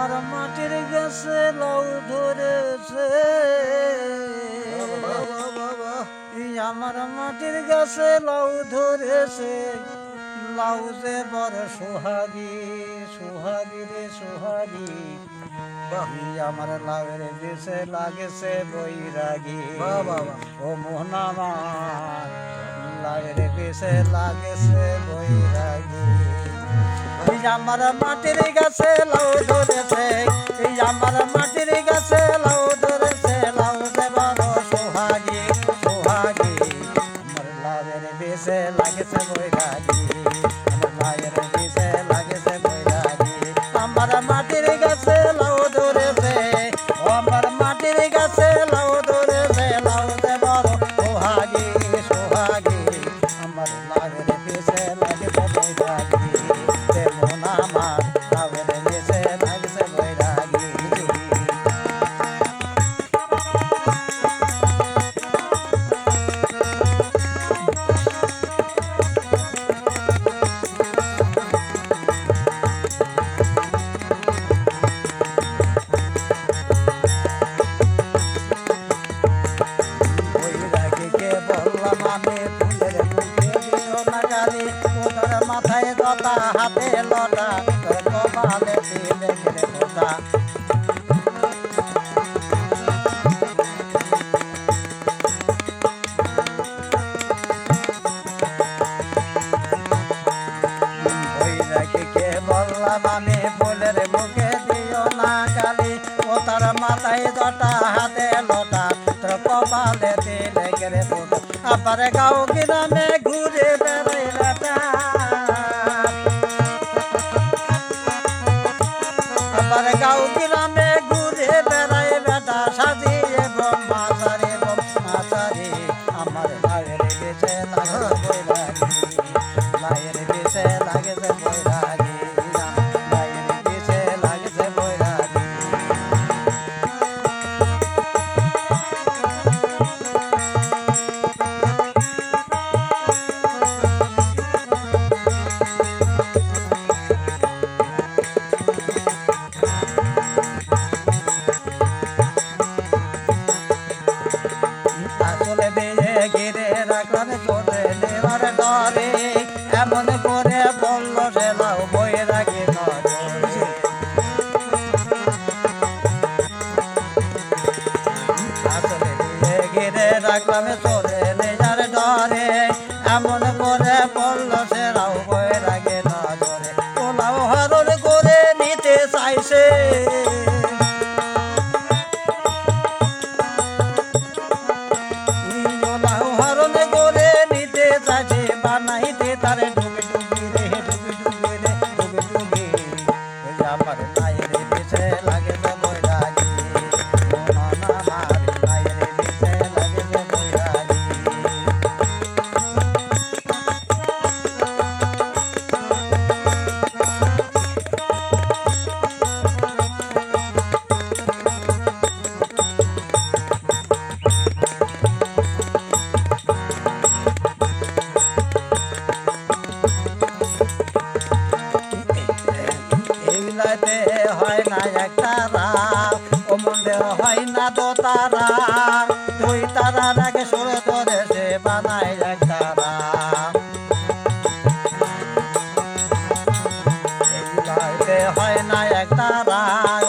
আমার মাটির গাছে লাউ ধরেছে, আমার মাটির গাছে লাউ ধরেছে, লাউ যে বড় সোহাগী, সোহাগী রে সোহাগী। আমার লাউয়ের দেশে লাগেছে বৈরাগী, ও মোহন আমার লাউয়ের দেশে লাগেছে বৈরাগী। আমার মাটির গাছে লাউ ধরেছে, আমার মাটির গাছে লাউ ধরেছে, লাউ যে বড় সোহাগী, সোহাগী। আমার লাউয়ের দেশে লাগেছে বৈরাগী, আমার লাউয়ের দেশে লাগেছে বৈরাগী। আমার মাটির গাছে লাউ ধরেছে, আমার মাটির গাছে লাউ ধরেছে, লাউ যে বড় সোহাগী, সোহাগী। আমার লাউয়ের দেশে লাগেছে বৈরাগী, তেমন আমার লাউয়ের দেশে লাগেছে বৈরাগী। মাথায় দতা হাতে লটা, তোর কপালে দিলে গেলে ফোঁটা। বৈরাগীকে বললাম আমি ফুলের মুখে দিও না কালি, ও তার মাথায় দটা হাতে লটা, তোর কপালে দিলে গেলে ফোঁটা। আবার গাঁও গ্রামে ঘুরে বেড়াই বেটা, আবার গাঁও গ্রামে ঘুরে বেড়াই বেটা, সাজিয়ে ব্রহ্মাচারী ব্রহ্মাচারী। আমার লাউয়ের দেশে লাগেছে বৈরাগী, লাউয়ের দেশে লাগেছে বৈরাগী, লাউয়ের দেশে লাগেছে বৈরাগী। আসলে দিয়ে ঘিরে রাখলাম তোরে নেবার ডরে, এমন করে বলল সে লাউ বৈরাগী নজরে। আসলে দিয়ে ঘিরে রাখলাম তোরে নেবার ডরে, এমন করে বলল সে লাউ বৈরাগী নজরে। ও লাউ হরণ করে নিতে চাইছে, বানাইতে তারে ডুবে ডুবি রে, ডুবি ডুবি রে, ডুবি ডুবি। আমার লাউয়ের দেশে লাগেছে বৈরাগী, আমার লাউয়ের দেশে লাগেছে বৈরাগী। এইলাতে হয় না একটা রাত, ও মনে হয় না দো তারা, দুই তারার আগে সরে ধরে সে বানায় একটা রাত। এইলাতে হয় না একটা রাত,